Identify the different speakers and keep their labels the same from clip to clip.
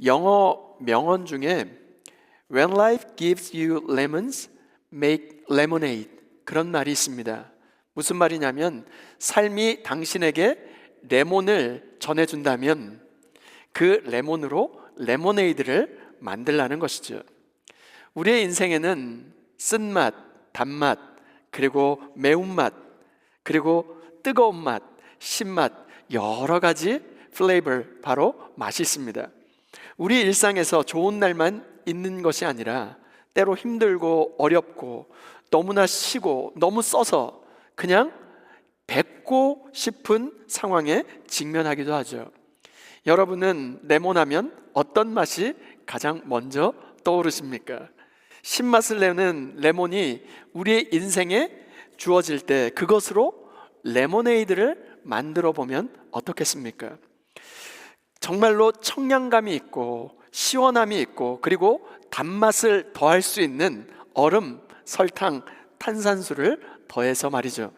Speaker 1: 영어 명언 중에 When life gives you lemons, make lemonade, 그런 말이 있습니다. 무슨 말이냐면 삶이 당신에게 레몬을 전해준다면 그 레몬으로 레모네이드를 만들라는 것이죠. 우리의 인생에는 쓴맛, 단맛, 그리고 매운맛, 그리고 뜨거운 맛, 신맛, 여러 가지 플레이버, 바로 맛이 있습니다. 우리 일상에서 좋은 날만 있는 것이 아니라 때로 힘들고 어렵고 너무나 시고 너무 써서 그냥 뱉고 싶은 상황에 직면하기도 하죠. 여러분은 레몬하면 어떤 맛이 가장 먼저 떠오르십니까? 신맛을 내는 레몬이 우리의 인생에 주어질 때 그것으로 레모네이드를 만들어 보면 어떻겠습니까? 정말로 청량감이 있고 시원함이 있고 그리고 단맛을 더할 수 있는 얼음, 설탕, 탄산수를 더해서 말이죠.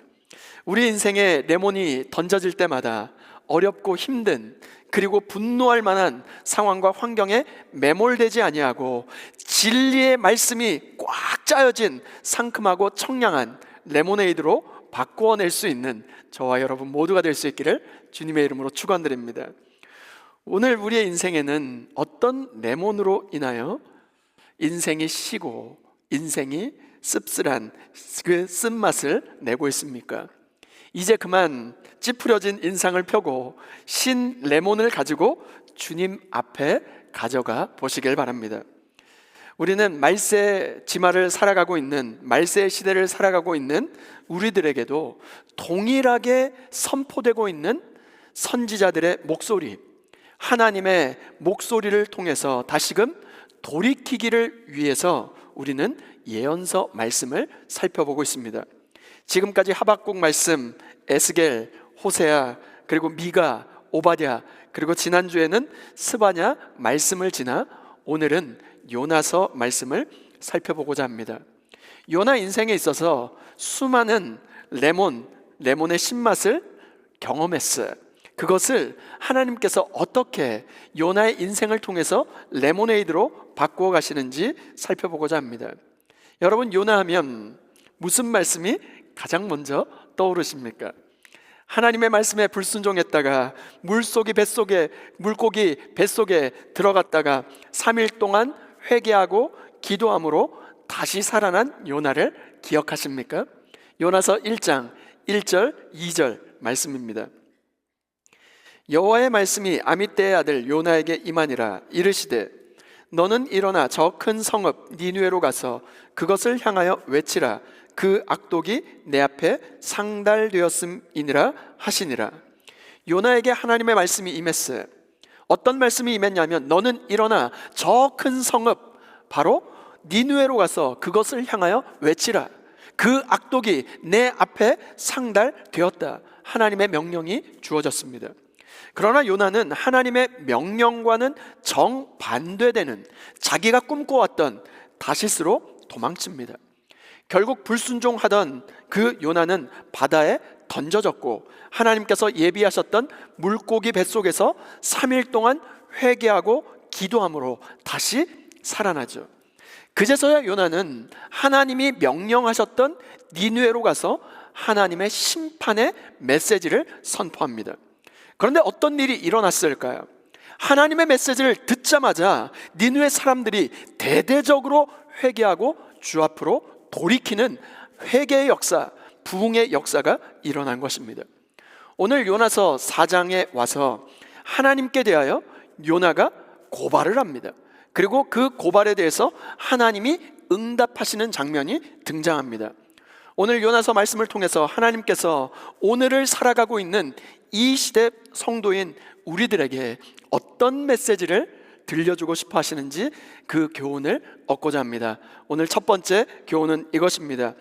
Speaker 1: 우리 인생에 레몬이 던져질 때마다 어렵고 힘든 그리고 분노할 만한 상황과 환경에 매몰되지 아니하고 진리의 말씀이 꽉 짜여진 상큼하고 청량한 레모네이드로 바꾸어낼 수 있는 저와 여러분 모두가 될 수 있기를 주님의 이름으로 축원드립니다. 오늘 우리의 인생에는 어떤 레몬으로 인하여 인생이 시고 인생이 씁쓸한 그 쓴맛을 내고 있습니까? 이제 그만 찌푸려진 인상을 펴고 신 레몬을 가지고 주님 앞에 가져가 보시길 바랍니다. 우리는 말세 지마를 살아가고 있는, 말세 시대를 살아가고 있는 우리들에게도 동일하게 선포되고 있는 선지자들의 목소리, 하나님의 목소리를 통해서 다시금 돌이키기를 위해서 우리는 예언서 말씀을 살펴보고 있습니다. 지금까지 하박국 말씀, 에스겔, 호세아, 그리고 미가, 오바댜, 그리고 지난주에는 스바냐 말씀을 지나 오늘은 요나서 말씀을 살펴보고자 합니다. 요나 인생에 있어서 수많은 레몬의 신맛을 경험했어요. 그것을 하나님께서 어떻게 요나의 인생을 통해서 레모네이드로 바꾸어 가시는지 살펴보고자 합니다. 여러분, 요나 하면 무슨 말씀이 가장 먼저 떠오르십니까? 하나님의 말씀에 불순종했다가 물고기 뱃속에 들어갔다가 3일 동안 회개하고 기도함으로 다시 살아난 요나를 기억하십니까? 요나서 1장 1절 2절 말씀입니다. 여호와의 말씀이 아미떼의 아들 요나에게 임하니라. 이르시되 너는 일어나 저 큰 성읍 니느웨로 가서 그것을 향하여 외치라. 그 악독이 내 앞에 상달되었음이니라 하시니라. 요나에게 하나님의 말씀이 임했어요. 어떤 말씀이 임했냐면 너는 일어나 저 큰 성읍 바로 니느웨로 가서 그것을 향하여 외치라. 그 악독이 내 앞에 상달되었다. 하나님의 명령이 주어졌습니다. 그러나 요나는 하나님의 명령과는 정반대되는 자기가 꿈꿔왔던 다시스로 도망칩니다. 결국 불순종하던 그 요나는 바다에 던져졌고 하나님께서 예비하셨던 물고기 뱃속에서 3일 동안 회개하고 기도함으로 다시 살아나죠. 그제서야 요나는 하나님이 명령하셨던 니느웨로 가서 하나님의 심판의 메시지를 선포합니다. 그런데 어떤 일이 일어났을까요? 하나님의 메시지를 듣자마자 니느웨 사람들이 대대적으로 회개하고 주 앞으로 돌이키는 회개의 역사, 부흥의 역사가 일어난 것입니다. 오늘 요나서 4장에 와서 하나님께 대하여 요나가 고발을 합니다. 그리고 그 고발에 대해서 하나님이 응답하시는 장면이 등장합니다. 오늘 요나서 말씀을 통해서 하나님께서 오늘을 살아가고 있는 이 시대 성도인 우리들에게 어떤 메시지를 들려주고 싶어 하시는지 그 교훈을 얻고자 합니다. 오늘 첫 번째 교훈은 이것입니다.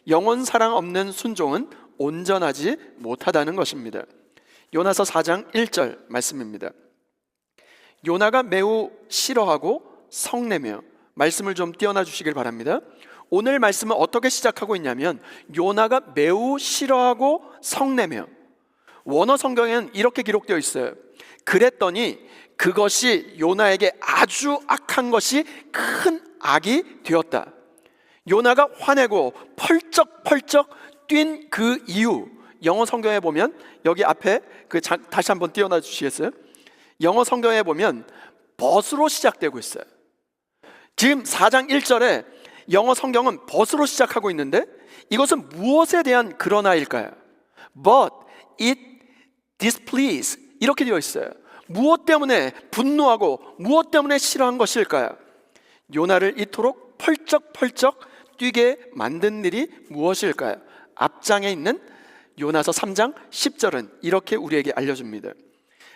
Speaker 1: 영원 사랑 없는 순종은 온전하지 못하다는 것입니다. 요나서 4장 1절 말씀입니다. 요나가 매우 싫어하고 성내며, 말씀을 좀 띄워놔 주시길 바랍니다. 오늘 말씀은 어떻게 시작하고 있냐면 요나가 매우 싫어하고 성내며, 원어 성경에는 이렇게 기록되어 있어요. 그랬더니 그것이 요나에게 아주 악한 것이 큰 악이 되었다. 요나가 화내고 펄쩍펄쩍 뛴 그 이유, 영어 성경에 보면 여기 앞에 다시 한번 띄워놔 주시겠어요? 영어 성경에 보면 벗으로 시작되고 있어요. 지금 4장 1절에 영어 성경은 벗으로 시작하고 있는데 이것은 무엇에 대한 그러나일까요? But it displease 이렇게 되어 있어요. 무엇 때문에 분노하고 무엇 때문에 싫어한 것일까요? 요나를 이토록 펄쩍펄쩍 뛰게 만든 일이 무엇일까요? 앞장에 있는 요나서 3장 10절은 이렇게 우리에게 알려줍니다.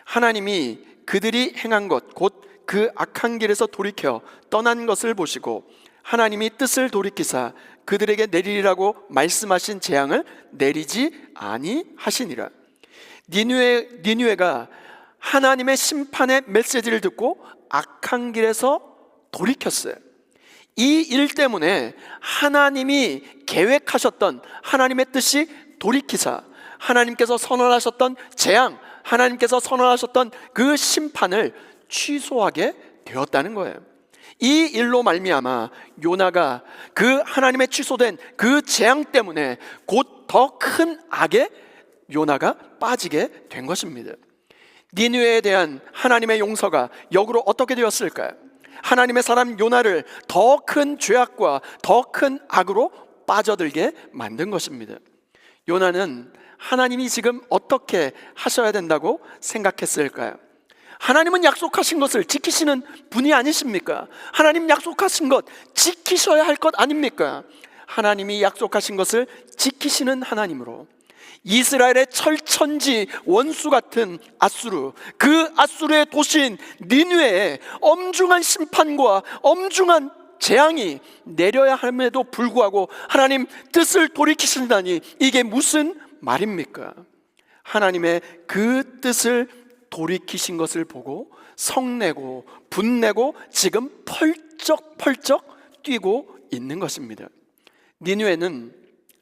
Speaker 1: 하나님이 그들이 행한 것 곧 그 악한 길에서 돌이켜 떠난 것을 보시고 하나님이 뜻을 돌이키사 그들에게 내리라고 말씀하신 재앙을 내리지 아니하시니라. 니느웨가 하나님의 심판의 메시지를 듣고 악한 길에서 돌이켰어요. 이 일 때문에 하나님이 계획하셨던 하나님의 뜻이 돌이키사 하나님께서 선언하셨던 재앙, 하나님께서 선언하셨던 그 심판을 취소하게 되었다는 거예요. 이 일로 말미암아 요나가 그 하나님의 취소된 그 재앙 때문에 곧 더 큰 악에 요나가 빠지게 된 것입니다. 니느웨에 대한 하나님의 용서가 역으로 어떻게 되었을까요? 하나님의 사람 요나를 더 큰 죄악과 더 큰 악으로 빠져들게 만든 것입니다. 요나는 하나님이 지금 어떻게 하셔야 된다고 생각했을까요? 하나님은 약속하신 것을 지키시는 분이 아니십니까? 하나님 약속하신 것 지키셔야 할 것 아닙니까? 하나님이 약속하신 것을 지키시는 하나님으로 이스라엘의 철천지 원수 같은 앗수르, 그 앗수르의 도시인 니느웨에 엄중한 심판과 엄중한 재앙이 내려야 함에도 불구하고 하나님 뜻을 돌이키신다니 이게 무슨 말입니까? 하나님의 그 뜻을 돌이키신 것을 보고 성내고 분내고 지금 펄쩍펄쩍 뛰고 있는 것입니다. 니느웨는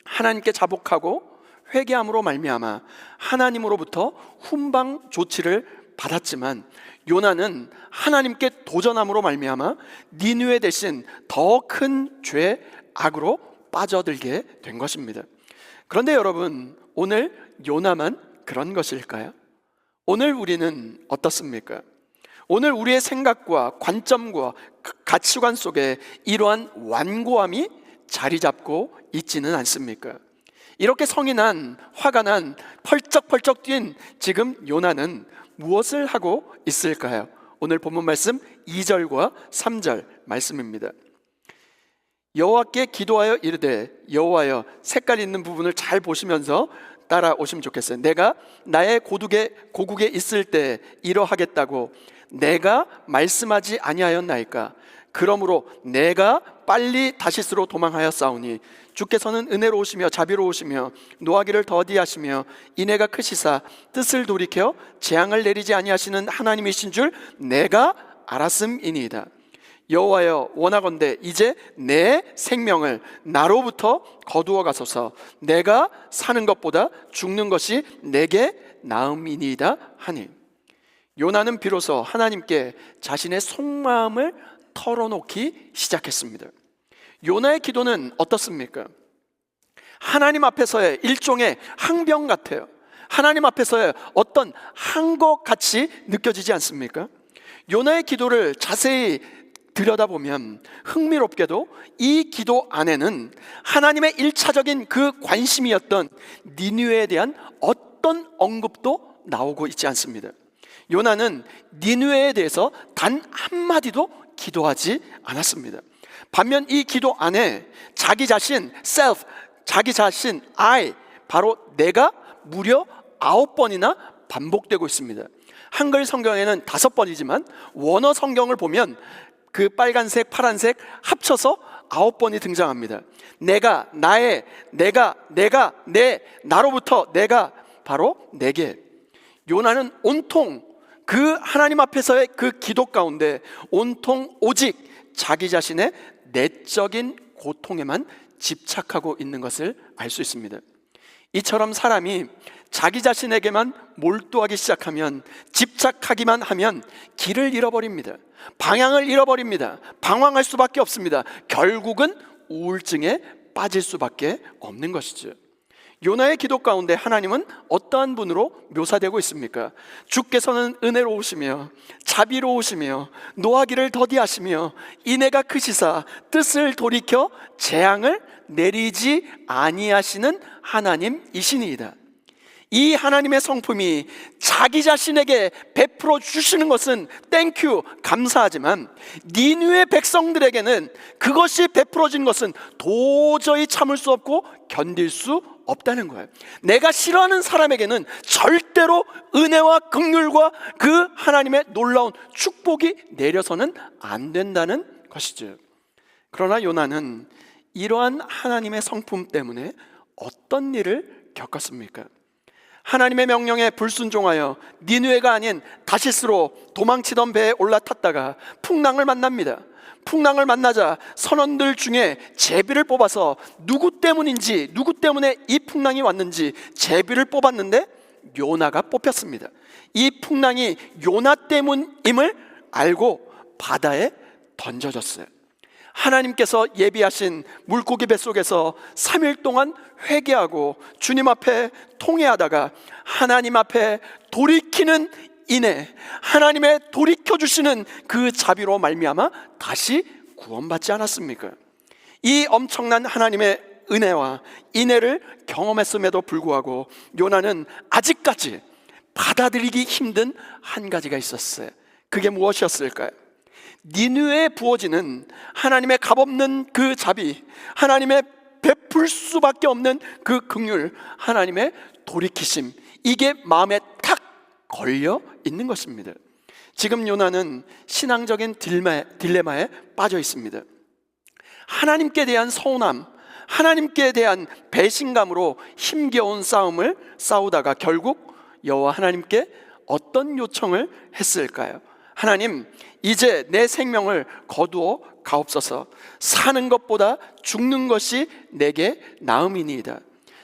Speaker 1: 하나님께 자복하고 회개함으로 말미암아 하나님으로부터 훈방 조치를 받았지만 요나는 하나님께 도전함으로 말미암아 니느웨 대신 더 큰 죄, 악으로 빠져들게 된 것입니다. 그런데 여러분, 오늘 요나만 그런 것일까요? 오늘 우리는 어떻습니까? 오늘 우리의 생각과 관점과 가치관 속에 이러한 완고함이 자리 잡고 있지는 않습니까? 이렇게 성이 난, 화가 난, 펄쩍펄쩍 뛴 지금 요나는 무엇을 하고 있을까요? 오늘 본문 말씀 2절과 3절 말씀입니다. 여호와께 기도하여 이르되, 여호와여, 색깔 있는 부분을 잘 보시면서 따라오시면 좋겠어요. 내가 나의 고국에 있을 때 이러하겠다고 내가 말씀하지 아니하였나이까? 그러므로 내가 빨리 다시스로 도망하였사오니 주께서는 은혜로우시며 자비로우시며 노하기를 더디하시며 인애가 크시사 뜻을 돌이켜 재앙을 내리지 아니하시는 하나님이신 줄 내가 알았음이니이다. 여호와여, 원하건대 이제 내 생명을 나로부터 거두어 가소서. 내가 사는 것보다 죽는 것이 내게 나음이니이다 하니. 요나는 비로소 하나님께 자신의 속마음을 털어놓기 시작했습니다. 요나의 기도는 어떻습니까? 하나님 앞에서의 일종의 항변 같아요. 하나님 앞에서의 어떤 한 것 같이 느껴지지 않습니까? 요나의 기도를 자세히 들여다보면 흥미롭게도 이 기도 안에는 하나님의 1차적인 그 관심이었던 니느웨에 대한 어떤 언급도 나오고 있지 않습니다. 요나는 니느웨에 대해서 단 한마디도 기도하지 않았습니다. 반면 이 기도 안에 자기 자신, self, 자기 자신, I, 바로 내가 무려 9번이나 반복되고 있습니다. 한글 성경에는 5번이지만 원어 성경을 보면 그 빨간색, 파란색 합쳐서 9번이 등장합니다. 내가, 나의, 내가, 내, 나로부터 내가, 바로 내게. 요나는 온통 그 하나님 앞에서의 그 기도 가운데 온통 오직 자기 자신의 내적인 고통에만 집착하고 있는 것을 알 수 있습니다. 이처럼 사람이 자기 자신에게만 몰두하기 시작하면, 집착하기만 하면 길을 잃어버립니다. 방향을 잃어버립니다. 방황할 수밖에 없습니다. 결국은 우울증에 빠질 수밖에 없는 것이죠. 요나의 기도 가운데 하나님은 어떠한 분으로 묘사되고 있습니까? 주께서는 은혜로우시며 자비로우시며 노하기를 더디하시며 인애가 크시사 뜻을 돌이켜 재앙을 내리지 아니하시는 하나님이시니이다. 이 하나님의 성품이 자기 자신에게 베풀어 주시는 것은 땡큐, 감사하지만 니느웨 백성들에게는 그것이 베풀어진 것은 도저히 참을 수 없고 견딜 수 없다는 거예요. 내가 싫어하는 사람에게는 절대로 은혜와 긍휼과 그 하나님의 놀라운 축복이 내려서는 안 된다는 것이죠. 그러나 요나는 이러한 하나님의 성품 때문에 어떤 일을 겪었습니까? 하나님의 명령에 불순종하여 니느웨가 아닌 다시스로 도망치던 배에 올라탔다가 풍랑을 만납니다. 풍랑을 만나자 선원들 중에 제비를 뽑아서 누구 때문인지, 누구 때문에 이 풍랑이 왔는지 제비를 뽑았는데 요나가 뽑혔습니다. 이 풍랑이 요나 때문임을 알고 바다에 던져졌어요. 하나님께서 예비하신 물고기 뱃속에서 3일 동안 회개하고 주님 앞에 통회하다가 하나님 앞에 돌이키는 인애, 하나님의 돌이켜주시는 그 자비로 말미암아 다시 구원받지 않았습니까? 이 엄청난 하나님의 은혜와 인애를 경험했음에도 불구하고 요나는 아직까지 받아들이기 힘든 한 가지가 있었어요. 그게 무엇이었을까요? 니느웨에 부어지는 하나님의 값없는 그 자비, 하나님의 베풀 수밖에 없는 그 긍휼, 하나님의 돌이키심, 이게 마음에 탁 걸려 있는 것입니다. 지금 요나는 신앙적인 딜레마에 빠져 있습니다. 하나님께 대한 서운함, 하나님께 대한 배신감으로 힘겨운 싸움을 싸우다가 결국 여호와 하나님께 어떤 요청을 했을까요? 하나님, 이제 내 생명을 거두어 가옵소서. 사는 것보다 죽는 것이 내게 나음이니이다.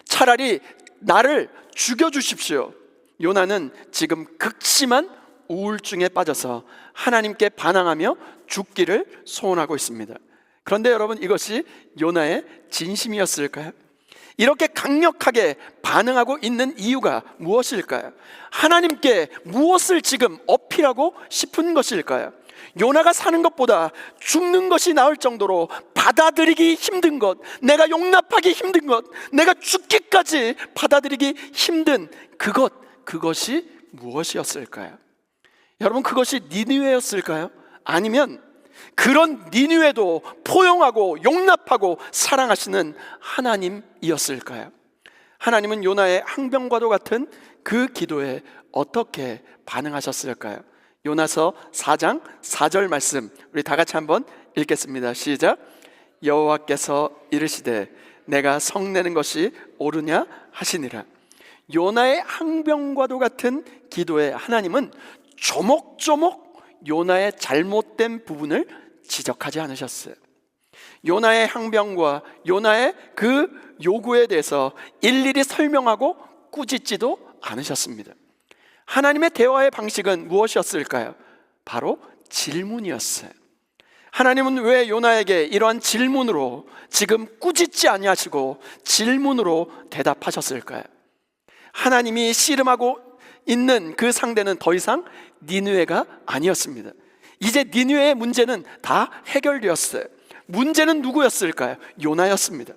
Speaker 1: 차라리 나를 죽여주십시오. 요나는 지금 극심한 우울증에 빠져서 하나님께 반항하며 죽기를 소원하고 있습니다. 그런데 여러분, 이것이 요나의 진심이었을까요? 이렇게 강력하게 반응하고 있는 이유가 무엇일까요? 하나님께 무엇을 지금 어필하고 싶은 것일까요? 요나가 사는 것보다 죽는 것이 나을 정도로 받아들이기 힘든 것, 내가 용납하기 힘든 것, 내가 죽기까지 받아들이기 힘든 그것이 무엇이었을까요? 여러분, 그것이 니느웨였을까요? 아니면 그런 니느웨도 포용하고 용납하고 사랑하시는 하나님이었을까요? 하나님은 요나의 항변과도 같은 그 기도에 어떻게 반응하셨을까요? 요나서 4장 4절 말씀 우리 다 같이 한번 읽겠습니다. 시작. 여호와께서 이르시되 내가 성내는 것이 옳으냐 하시니라. 요나의 항변과도 같은 기도에 하나님은 조목조목 요나의 잘못된 부분을 지적하지 않으셨어요. 요나의 항변과 요나의 그 요구에 대해서 일일이 설명하고 꾸짖지도 않으셨습니다. 하나님의 대화의 방식은 무엇이었을까요? 바로 질문이었어요. 하나님은 왜 요나에게 이러한 질문으로 지금 꾸짖지 아니하시고 질문으로 대답하셨을까요? 하나님이 씨름하고 있는 그 상대는 더 이상 니느웨가 아니었습니다. 이제 니느웨의 문제는 다 해결되었어요. 문제는 누구였을까요? 요나였습니다.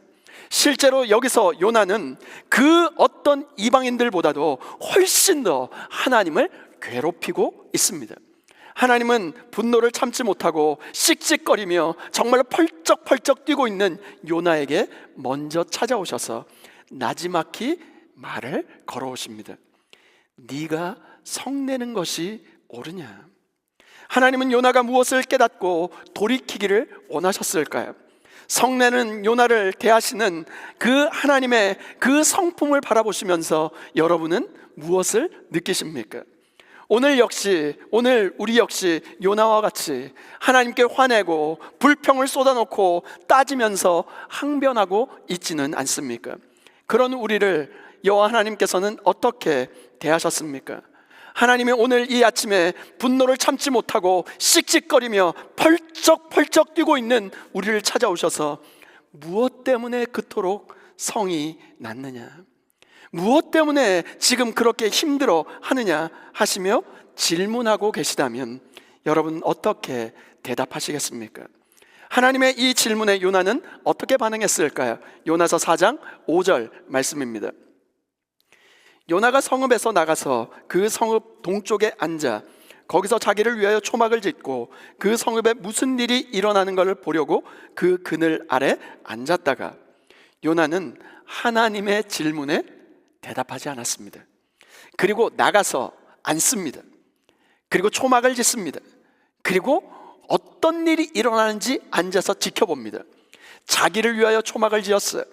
Speaker 1: 실제로 여기서 요나는 그 어떤 이방인들보다도 훨씬 더 하나님을 괴롭히고 있습니다. 하나님은 분노를 참지 못하고 씩씩거리며 정말 펄쩍펄쩍 뛰고 있는 요나에게 먼저 찾아오셔서 나지막히 말을 걸어오십니다. 네가 성내는 것이 옳으냐? 하나님은 요나가 무엇을 깨닫고 돌이키기를 원하셨을까요? 성내는 요나를 대하시는 그 하나님의 그 성품을 바라보시면서 여러분은 무엇을 느끼십니까? 오늘 우리 역시 요나와 같이 하나님께 화내고 불평을 쏟아놓고 따지면서 항변하고 있지는 않습니까? 그런 우리를 여호와 하나님께서는 어떻게 대하셨습니까? 하나님이 오늘 이 아침에 분노를 참지 못하고 씩씩거리며 펄쩍펄쩍 뛰고 있는 우리를 찾아오셔서 무엇 때문에 그토록 성이 났느냐, 무엇 때문에 지금 그렇게 힘들어 하느냐 하시며 질문하고 계시다면 여러분 어떻게 대답하시겠습니까? 하나님의 이 질문에 요나는 어떻게 반응했을까요? 요나서 4장 5절 말씀입니다. 요나가 성읍에서 나가서 그 성읍 동쪽에 앉아 거기서 자기를 위하여 초막을 짓고 그 성읍에 무슨 일이 일어나는 것을 보려고 그 그늘 아래 앉았다가 요나는 하나님의 질문에 대답하지 않았습니다. 그리고 나가서 앉습니다. 그리고 초막을 짓습니다. 그리고 어떤 일이 일어나는지 앉아서 지켜봅니다. 자기를 위하여 초막을 지었어요.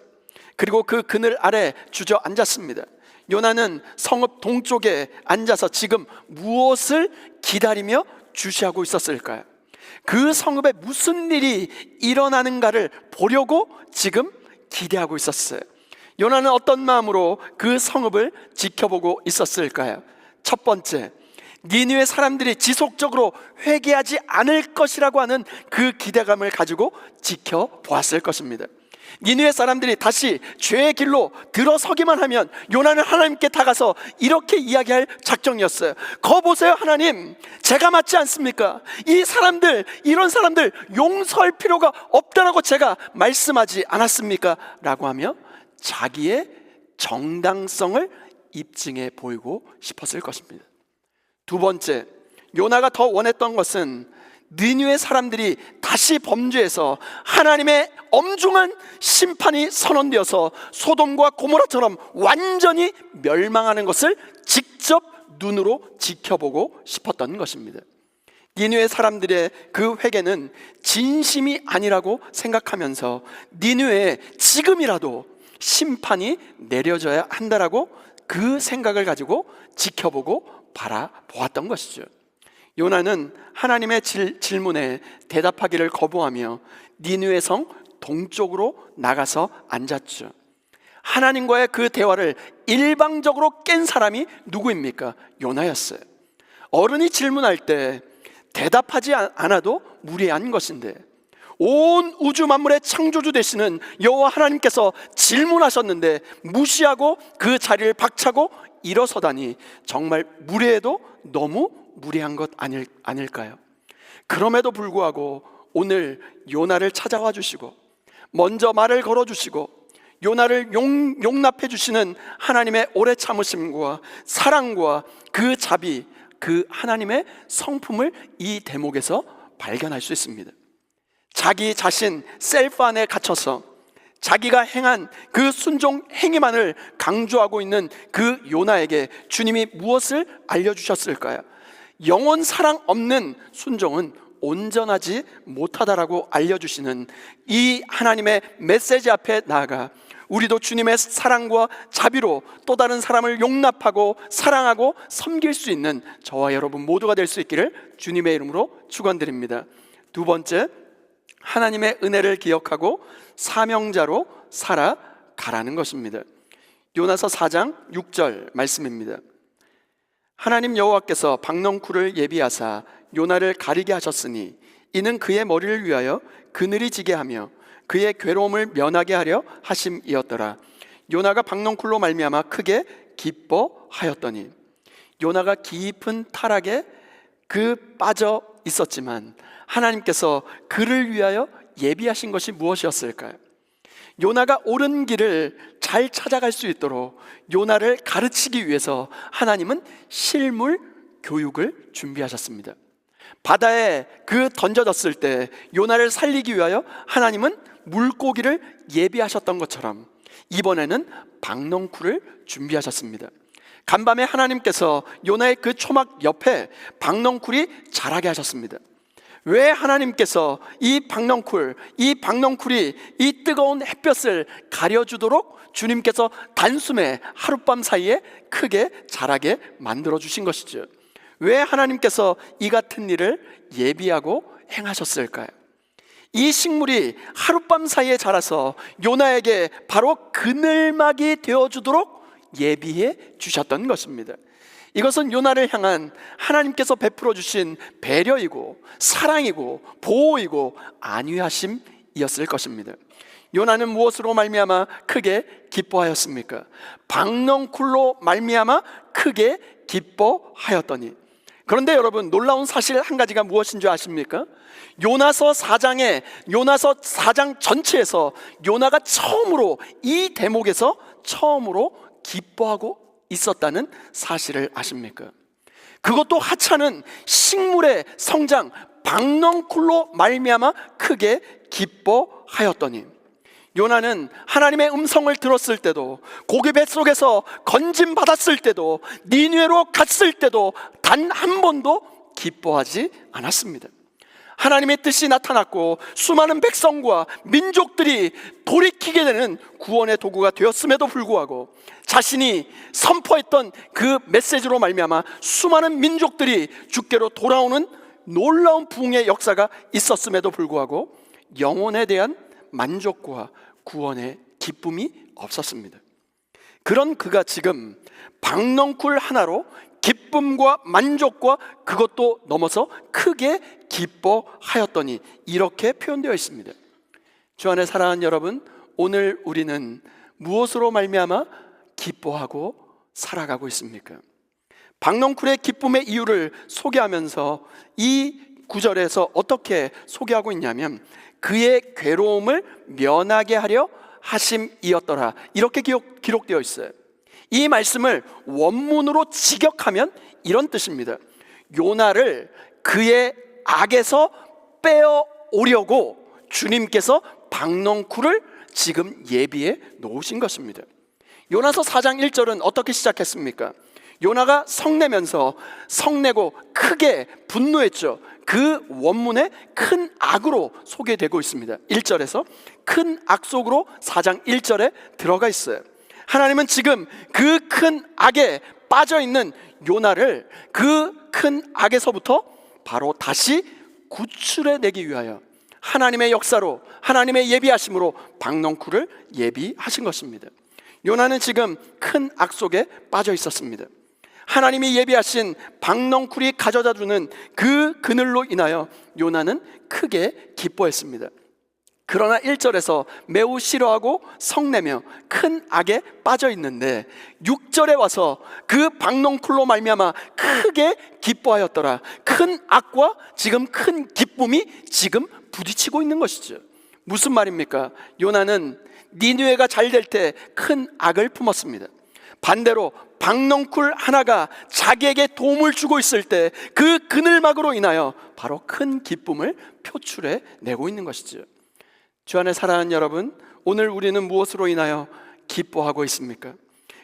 Speaker 1: 그리고 그 그늘 아래 주저앉았습니다. 요나는 성읍 동쪽에 앉아서 지금 무엇을 기다리며 주시하고 있었을까요? 그 성읍에 무슨 일이 일어나는가를 보려고 지금 기대하고 있었어요. 요나는 어떤 마음으로 그 성읍을 지켜보고 있었을까요? 첫 번째, 니느웨 사람들이 지속적으로 회개하지 않을 것이라고 하는 그 기대감을 가지고 지켜보았을 것입니다. 니느웨 사람들이 다시 죄의 길로 들어서기만 하면 요나는 하나님께 다가서 이렇게 이야기할 작정이었어요. 거 보세요, 하나님, 제가 맞지 않습니까? 이 사람들, 이런 사람들 용서할 필요가 없다라고 제가 말씀하지 않았습니까? 라고 하며 자기의 정당성을 입증해 보이고 싶었을 것입니다. 두 번째, 요나가 더 원했던 것은 니느웨 사람들이 다시 범죄해서 하나님의 엄중한 심판이 선언되어서 소돔과 고모라처럼 완전히 멸망하는 것을 직접 눈으로 지켜보고 싶었던 것입니다. 니느웨 사람들의 그 회개는 진심이 아니라고 생각하면서 니느웨에 지금이라도 심판이 내려져야 한다라고 그 생각을 가지고 지켜보고 바라보았던 것이죠. 요나는 하나님의 질문에 대답하기를 거부하며 니느웨 성 동쪽으로 나가서 앉았죠. 하나님과의 그 대화를 일방적으로 깬 사람이 누구입니까? 요나였어요. 어른이 질문할 때 대답하지 않아도 무례한 것인데 온 우주 만물의 창조주 되시는 여호와 하나님께서 질문하셨는데 무시하고 그 자리를 박차고 일어서다니 정말 무례해도 너무 무례한 것 아닐까요? 그럼에도 불구하고 오늘 요나를 찾아와 주시고 먼저 말을 걸어 주시고 요나를 용납해 주시는 하나님의 오래 참으심과 사랑과 그 자비, 그 하나님의 성품을 이 대목에서 발견할 수 있습니다. 자기 자신 셀프 안에 갇혀서 자기가 행한 그 순종 행위만을 강조하고 있는 그 요나에게 주님이 무엇을 알려주셨을까요? 영원 사랑 없는 순종은 온전하지 못하다라고 알려주시는 이 하나님의 메시지 앞에 나아가 우리도 주님의 사랑과 자비로 또 다른 사람을 용납하고 사랑하고 섬길 수 있는 저와 여러분 모두가 될 수 있기를 주님의 이름으로 축원드립니다. 두 번째, 하나님의 은혜를 기억하고 사명자로 살아가라는 것입니다. 요나서 4장 6절 말씀입니다. 하나님 여호와께서 박넝쿨을 예비하사 요나를 가리게 하셨으니 이는 그의 머리를 위하여 그늘이 지게 하며 그의 괴로움을 면하게 하려 하심이었더라. 요나가 박넝쿨로 말미암아 크게 기뻐하였더니, 요나가 깊은 타락에 빠져 있었지만 하나님께서 그를 위하여 예비하신 것이 무엇이었을까요? 요나가 옳은 길을 잘 찾아갈 수 있도록 요나를 가르치기 위해서 하나님은 실물 교육을 준비하셨습니다. 바다에 던져졌을 때 요나를 살리기 위하여 하나님은 물고기를 예비하셨던 것처럼 이번에는 박넝쿨을 준비하셨습니다. 간밤에 하나님께서 요나의 그 초막 옆에 박넝쿨이 자라게 하셨습니다. 왜 하나님께서 이 박넝쿨이 이 뜨거운 햇볕을 가려주도록 주님께서 단숨에 하룻밤 사이에 크게 자라게 만들어 주신 것이죠. 왜 하나님께서 이 같은 일을 예비하고 행하셨을까요? 이 식물이 하룻밤 사이에 자라서 요나에게 바로 그늘막이 되어주도록 예비해 주셨던 것입니다. 이것은 요나를 향한 하나님께서 베풀어 주신 배려이고 사랑이고 보호이고 안위하심이었을 것입니다. 요나는 무엇으로 말미암아 크게 기뻐하였습니까? 박넝쿨로 말미암아 크게 기뻐하였더니. 그런데 여러분, 놀라운 사실 한 가지가 무엇인 줄 아십니까? 요나서 4장 전체에서 요나가 처음으로 이 대목에서 처음으로 기뻐하고 있었다는 사실을 아십니까? 그것도 하찮은 식물의 성장 박넝쿨로 말미암아 크게 기뻐하였더니. 요나는 하나님의 음성을 들었을 때도, 고기 뱃속에서 건짐 받았을 때도, 니느웨로 갔을 때도 단 한 번도 기뻐하지 않았습니다. 하나님의 뜻이 나타났고 수많은 백성과 민족들이 돌이키게 되는 구원의 도구가 되었음에도 불구하고, 자신이 선포했던 그 메시지로 말미암아 수많은 민족들이 주께로 돌아오는 놀라운 부흥의 역사가 있었음에도 불구하고 영혼에 대한 만족과 구원의 기쁨이 없었습니다. 그런 그가 지금 박넝쿨 하나로 기쁨과 만족과 그것도 넘어서 크게 기뻐하였더니, 이렇게 표현되어 있습니다. 주 안에 사랑하는 여러분, 오늘 우리는 무엇으로 말미암아 기뻐하고 살아가고 있습니까? 박넝쿨의 기쁨의 이유를 소개하면서 이 구절에서 어떻게 소개하고 있냐면, 그의 괴로움을 면하게 하려 하심이었더라, 이렇게 기록되어 있어요. 이 말씀을 원문으로 직역하면 이런 뜻입니다. 요나를 그의 악에서 빼어오려고 주님께서 박넝쿨을 지금 예비해 놓으신 것입니다. 요나서 4장 1절은 어떻게 시작했습니까? 요나가 성내고 크게 분노했죠. 그 원문에 큰 악으로 소개되고 있습니다. 1절에서 큰 악 속으로 4장 1절에 들어가 있어요. 하나님은 지금 그 큰 악에 빠져있는 요나를 그 큰 악에서부터 바로 다시 구출해내기 위하여 하나님의 역사로, 하나님의 예비하심으로 박넝쿨을 예비하신 것입니다. 요나는 지금 큰 악 속에 빠져 있었습니다. 하나님이 예비하신 박넝쿨이 가져다 주는 그 그늘로 인하여 요나는 크게 기뻐했습니다. 그러나 1절에서 매우 싫어하고 성내며 큰 악에 빠져 있는데 6절에 와서 그 박넝쿨로 말미암아 크게 기뻐하였더라. 큰 악과 지금 큰 기쁨이 지금 부딪히고 있는 것이죠. 무슨 말입니까? 요나는 니느웨가 잘 될 때 큰 악을 품었습니다. 반대로 박넝쿨 하나가 자기에게 도움을 주고 있을 때 그 그늘막으로 인하여 바로 큰 기쁨을 표출해 내고 있는 것이죠. 주 안에 사랑하는 여러분, 오늘 우리는 무엇으로 인하여 기뻐하고 있습니까?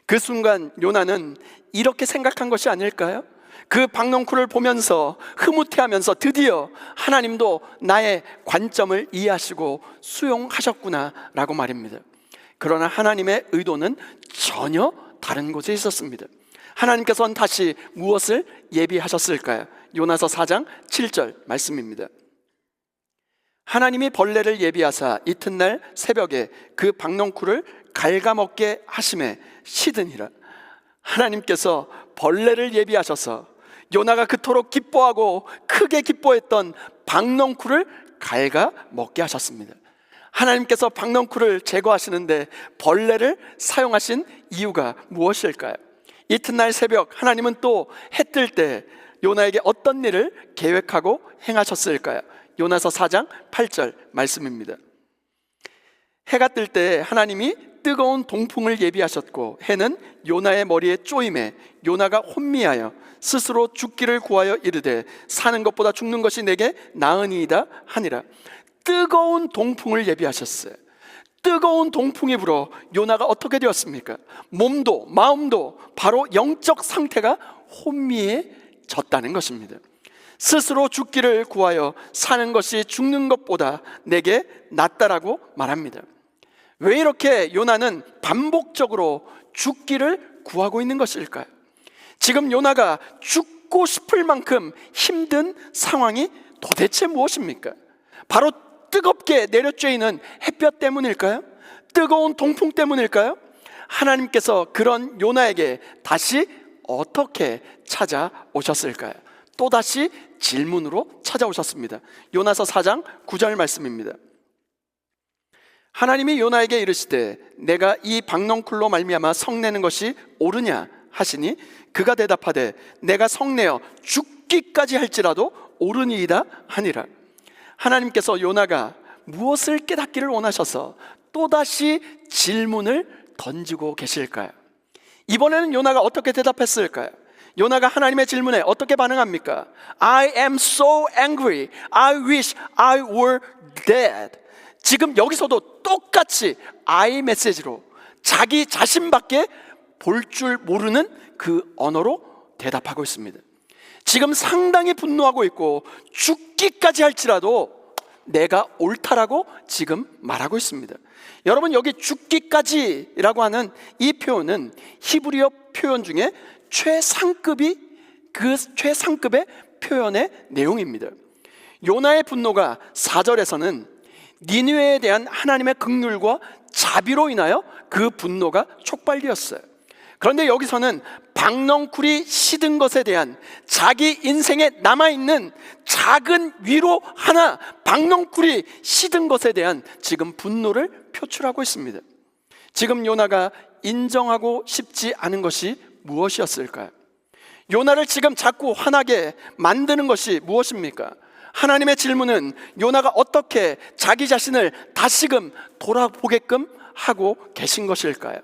Speaker 1: 그 순간 요나는 이렇게 생각한 것이 아닐까요? 그 박넝쿨을 보면서 흐뭇해하면서 드디어 하나님도 나의 관점을 이해하시고 수용하셨구나 라고 말입니다. 그러나 하나님의 의도는 전혀 다른 곳에 있었습니다. 하나님께서는 다시 무엇을 예비하셨을까요? 요나서 4장 7절 말씀입니다. 하나님이 벌레를 예비하사 이튿날 새벽에 그 박넝쿨을 갉아먹게 하심에 시드니라. 하나님께서 벌레를 예비하셔서 요나가 그토록 기뻐하고 크게 기뻐했던 박넝쿨을 갉아먹게 하셨습니다. 하나님께서 박넝쿨을 제거하시는데 벌레를 사용하신 이유가 무엇일까요? 이튿날 새벽 하나님은 또 해 뜰 때 요나에게 어떤 일을 계획하고 행하셨을까요? 요나서 4장 8절 말씀입니다. 해가 뜰 때 하나님이 뜨거운 동풍을 예비하셨고 해는 요나의 머리에 쪼임에 요나가 혼미하여 스스로 죽기를 구하여 이르되 사는 것보다 죽는 것이 내게 나으니이다 하니라. 뜨거운 동풍을 예비하셨어요. 뜨거운 동풍이 불어 요나가 어떻게 되었습니까? 몸도 마음도 바로 영적 상태가 혼미해졌다는 것입니다. 스스로 죽기를 구하여 사는 것이 죽는 것보다 내게 낫다라고 말합니다. 왜 이렇게 요나는 반복적으로 죽기를 구하고 있는 것일까요? 지금 요나가 죽고 싶을 만큼 힘든 상황이 도대체 무엇입니까? 바로 뜨겁게 내려쬐이는 햇볕 때문일까요? 뜨거운 동풍 때문일까요? 하나님께서 그런 요나에게 다시 어떻게 찾아오셨을까요? 또다시 질문으로 찾아오셨습니다. 요나서 4장 9절 말씀입니다. 하나님이 요나에게 이르시되 내가 이 박넝쿨로 말미암아 성내는 것이 옳으냐 하시니 그가 대답하되 내가 성내어 죽기까지 할지라도 옳으니이다 하니라. 하나님께서 요나가 무엇을 깨닫기를 원하셔서 또다시 질문을 던지고 계실까요? 이번에는 요나가 어떻게 대답했을까요? 요나가 하나님의 질문에 어떻게 반응합니까? I am so angry. I wish I were dead. 지금 여기서도 똑같이 I 메시지로 자기 자신밖에 볼 줄 모르는 그 언어로 대답하고 있습니다. 지금 상당히 분노하고 있고 죽기까지 할지라도 내가 옳다라고 지금 말하고 있습니다. 여러분, 여기 죽기까지라고 하는 이 표현은 히브리어 표현 중에 최상급의 표현의 내용입니다. 요나의 분노가 4절에서는 니느웨에 대한 하나님의 긍휼과 자비로 인하여 그 분노가 촉발되었어요. 그런데 여기서는 박넝쿨이 시든 것에 대한 자기 인생에 남아있는 작은 위로 하나, 박넝쿨이 시든 것에 대한 지금 분노를 표출하고 있습니다. 지금 요나가 인정하고 싶지 않은 것이 무엇이었을까요? 요나를 지금 자꾸 화나게 만드는 것이 무엇입니까? 하나님의 질문은 요나가 어떻게 자기 자신을 다시금 돌아보게끔 하고 계신 것일까요?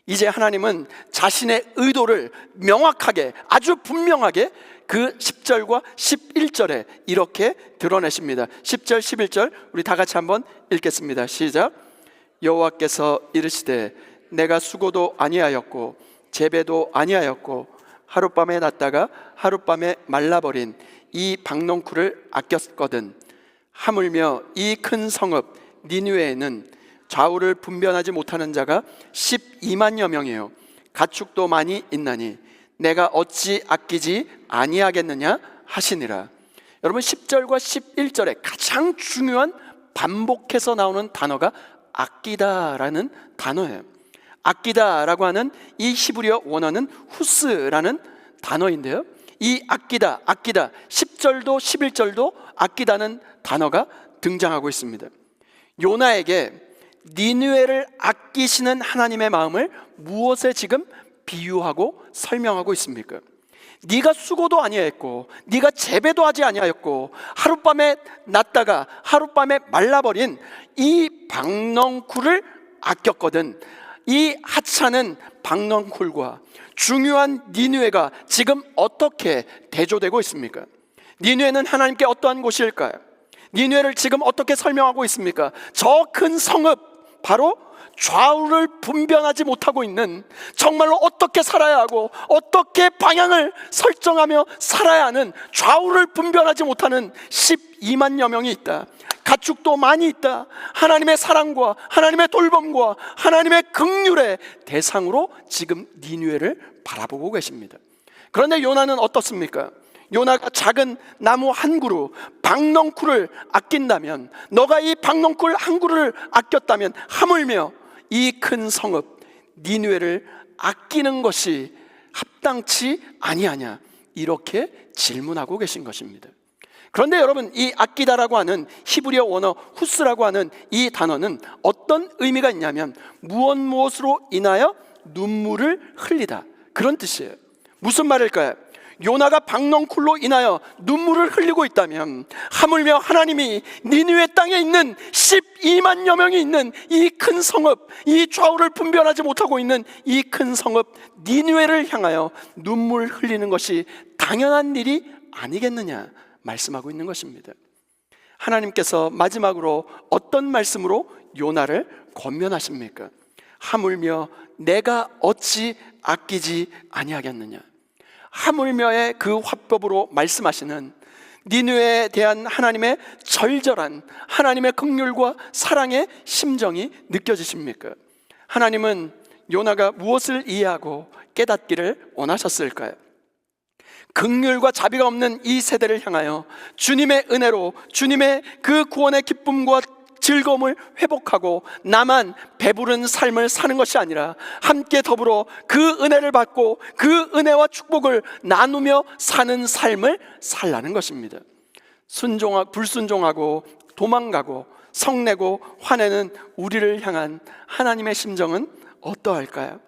Speaker 1: 이제 하나님은 자신의 의도를 명확하게, 아주 분명하게 그 10절과 11절에 이렇게 드러내십니다. 10절, 11절 우리 다 같이 한번 읽겠습니다. 시작. 여호와께서 이르시되 내가 수고도 아니하였고 재배도 아니하였고 하룻밤에 났다가 하룻밤에 말라버린 이 박넝쿨을 아꼈거든. 하물며 이 큰 성읍 니느웨에는 좌우를 분변하지 못하는 자가 12만여 명이요 가축도 많이 있나니 내가 어찌 아끼지 아니하겠느냐 하시니라. 여러분, 10절과 11절에 가장 중요한 반복해서 나오는 단어가 아끼다라는 단어예요. 아끼다라고 하는 이 히브리어 원어는 후스라는 단어인데요, 이 아끼다 10절도 11절도 아끼다는 단어가 등장하고 있습니다. 요나에게 니느웨를 아끼시는 하나님의 마음을 무엇에 지금 비유하고 설명하고 있습니까? 네가 수고도 아니하였고 네가 재배도 하지 아니하였고 하룻밤에 났다가 하룻밤에 말라버린 이 박넝쿨을 아꼈거든. 이 하찮은 박넝쿨과 중요한 니느웨가 지금 어떻게 대조되고 있습니까? 니느웨는 하나님께 어떠한 곳일까요? 니느웨를 지금 어떻게 설명하고 있습니까? 저 큰 성읍, 바로 좌우를 분변하지 못하고 있는, 정말로 어떻게 살아야 하고 어떻게 방향을 설정하며 살아야 하는, 좌우를 분변하지 못하는 12만여 명이 있다. 가축도 많이 있다. 하나님의 사랑과 하나님의 돌봄과 하나님의 긍휼의 대상으로 지금 니느웨를 바라보고 계십니다. 그런데 요나는 어떻습니까? 요나가 작은 나무 한 그루 박넝쿨을 아낀다면, 너가 이 박넝쿨 한 그루를 아꼈다면 하물며 이 큰 성읍 니느웨를 아끼는 것이 합당치 아니하냐, 이렇게 질문하고 계신 것입니다. 그런데 여러분, 이 아끼다라고 하는 히브리어 원어 후스라고 하는 이 단어는 어떤 의미가 있냐면 무엇으로 인하여 눈물을 흘리다, 그런 뜻이에요. 무슨 말일까요? 요나가 박넝쿨로 인하여 눈물을 흘리고 있다면 하물며 하나님이 니느웨 땅에 있는 12만여 명이 있는 이 큰 성읍, 이 좌우를 분변하지 못하고 있는 이 큰 성읍 니느웨를 향하여 눈물 흘리는 것이 당연한 일이 아니겠느냐 말씀하고 있는 것입니다. 하나님께서 마지막으로 어떤 말씀으로 요나를 권면하십니까? 하물며 내가 어찌 아끼지 아니하겠느냐. 하물며의 그 화법으로 말씀하시는 니느웨에 대한 하나님의 절절한 하나님의 긍휼과 사랑의 심정이 느껴지십니까? 하나님은 요나가 무엇을 이해하고 깨닫기를 원하셨을까요? 긍휼과 자비가 없는 이 세대를 향하여 주님의 은혜로, 주님의 그 구원의 기쁨과 즐거움을 회복하고 나만 배부른 삶을 사는 것이 아니라 함께 더불어 그 은혜를 받고 그 은혜와 축복을 나누며 사는 삶을 살라는 것입니다. 불순종하고 도망가고 성내고 화내는 우리를 향한 하나님의 심정은 어떠할까요?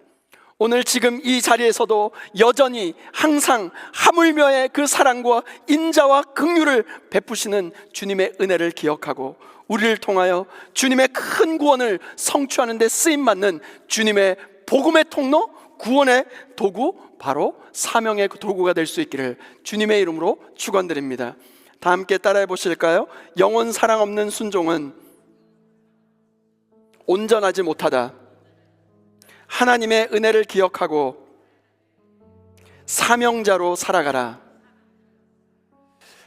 Speaker 1: 오늘 지금 이 자리에서도 여전히 항상 하물며의 그 사랑과 인자와 긍휼을 베푸시는 주님의 은혜를 기억하고 우리를 통하여 주님의 큰 구원을 성취하는 데 쓰임받는 주님의 복음의 통로, 구원의 도구, 바로 사명의 도구가 될 수 있기를 주님의 이름으로 축원드립니다. 다 함께 따라해 보실까요? 영원 사랑 없는 순종은 온전하지 못하다. 하나님의 은혜를 기억하고 사명자로 살아가라.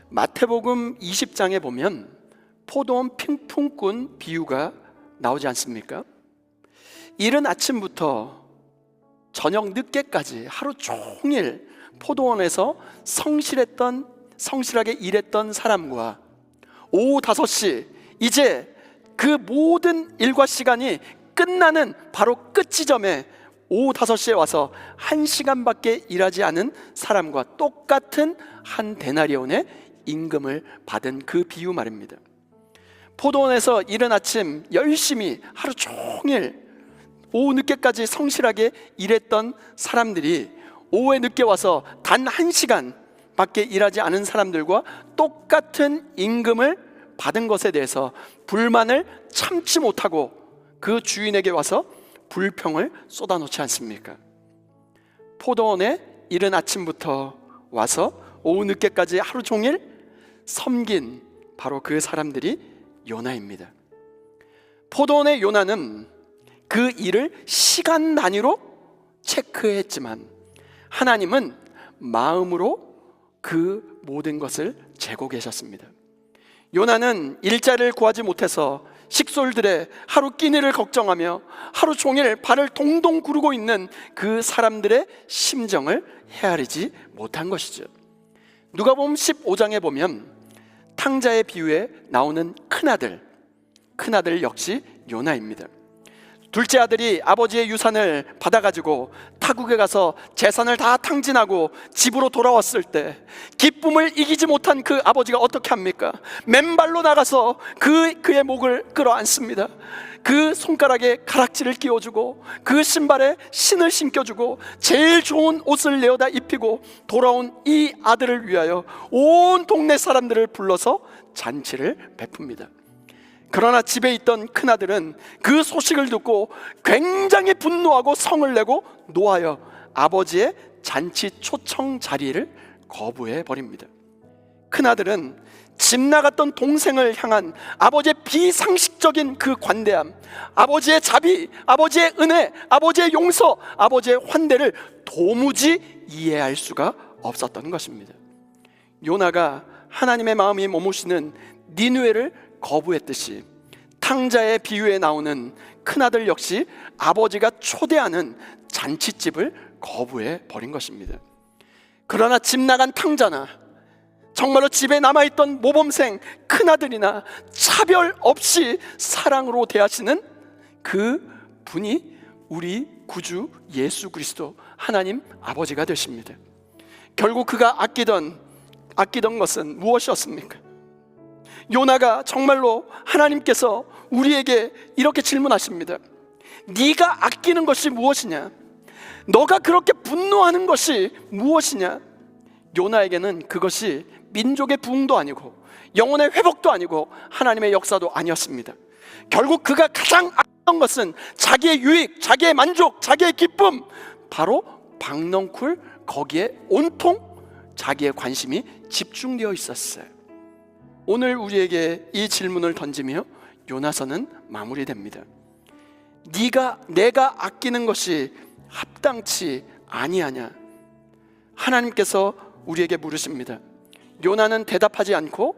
Speaker 1: 마태복음 20장에 보면 포도원 핑풍꾼 비유가 나오지 않습니까? 이른 아침부터 저녁 늦게까지 하루 종일 포도원에서 성실하게 일했던 사람과 오후 5시 이제 그 모든 일과 시간이 끝나는 바로 끝 지점에 오후 5시에 와서 1시간밖에 일하지 않은 사람과 똑같은 한 데나리온의 임금을 받은 그 비유 말입니다. 포도원에서 이른 아침 열심히 하루 종일 오후 늦게까지 성실하게 일했던 사람들이 오후에 늦게 와서 단 1시간밖에 일하지 않은 사람들과 똑같은 임금을 받은 것에 대해서 불만을 참지 못하고 그 주인에게 와서 불평을 쏟아놓지 않습니까? 포도원에 이른 아침부터 와서 오후 늦게까지 하루 종일 섬긴 바로 그 사람들이 요나입니다. 포도원의 요나는 그 일을 시간 단위로 체크했지만 하나님은 마음으로 그 모든 것을 재고 계셨습니다. 요나는 일자리를 구하지 못해서 식솔들의 하루 끼니를 걱정하며 하루 종일 발을 동동 구르고 있는 그 사람들의 심정을 헤아리지 못한 것이죠. 누가복음 15장에 보면 탕자의 비유에 나오는 큰아들 역시 요나입니다. 둘째 아들이 아버지의 유산을 받아가지고 타국에 가서 재산을 다 탕진하고 집으로 돌아왔을 때 기쁨을 이기지 못한 그 아버지가 어떻게 합니까? 맨발로 나가서 그의 목을 끌어안습니다. 그 손가락에 가락지를 끼워주고 그 신발에 신을 신겨주고 제일 좋은 옷을 내어다 입히고 돌아온 이 아들을 위하여 온 동네 사람들을 불러서 잔치를 베풉니다. 그러나 집에 있던 큰아들은 그 소식을 듣고 굉장히 분노하고 성을 내고 노하여 아버지의 잔치 초청 자리를 거부해 버립니다. 큰아들은 집 나갔던 동생을 향한 아버지의 비상식적인 그 관대함, 아버지의 자비, 아버지의 은혜, 아버지의 용서, 아버지의 환대를 도무지 이해할 수가 없었던 것입니다. 요나가 하나님의 마음이 머무시는 니느웨를 거부했듯이 탕자의 비유에 나오는 큰아들 역시 아버지가 초대하는 잔치집을 거부해 버린 것입니다. 그러나 집 나간 탕자나 정말로 집에 남아있던 모범생 큰아들이나 차별 없이 사랑으로 대하시는 그 분이 우리 구주 예수 그리스도 하나님 아버지가 되십니다. 결국 그가 아끼던 것은 무엇이었습니까? 요나가 정말로 하나님께서 우리에게 이렇게 질문하십니다. 네가 아끼는 것이 무엇이냐? 너가 그렇게 분노하는 것이 무엇이냐? 요나에게는 그것이 민족의 부흥도 아니고 영혼의 회복도 아니고 하나님의 역사도 아니었습니다. 결국 그가 가장 아끼던 것은 자기의 유익, 자기의 만족, 자기의 기쁨, 바로 박넝쿨 거기에 온통 자기의 관심이 집중되어 있었어요. 오늘 우리에게 이 질문을 던지며 요나서는 마무리됩니다. 내가 아끼는 것이 합당치 아니하냐? 하나님께서 우리에게 물으십니다. 요나는 대답하지 않고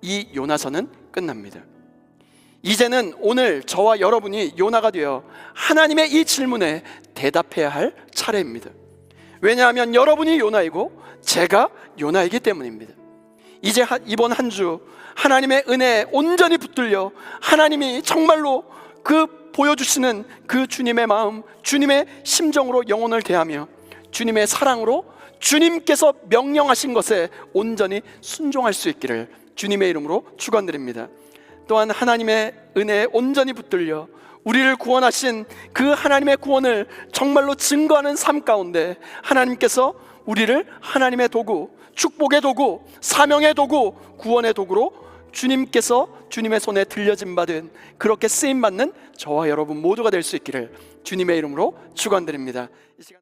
Speaker 1: 이 요나서는 끝납니다. 이제는 오늘 저와 여러분이 요나가 되어 하나님의 이 질문에 대답해야 할 차례입니다. 왜냐하면 여러분이 요나이고 제가 요나이기 때문입니다. 이번 한 주 하나님의 은혜에 온전히 붙들려 하나님이 정말로 그 보여주시는 그 주님의 마음, 주님의 심정으로 영혼을 대하며 주님의 사랑으로 주님께서 명령하신 것에 온전히 순종할 수 있기를 주님의 이름으로 축원드립니다. 또한 하나님의 은혜에 온전히 붙들려 우리를 구원하신 그 하나님의 구원을 정말로 증거하는 삶 가운데 하나님께서 우리를 하나님의 도구, 축복의 도구, 사명의 도구, 구원의 도구로 주님께서 주님의 손에 들려진 받은 그렇게 쓰임받는 저와 여러분 모두가 될 수 있기를 주님의 이름으로 축원드립니다. 이 시간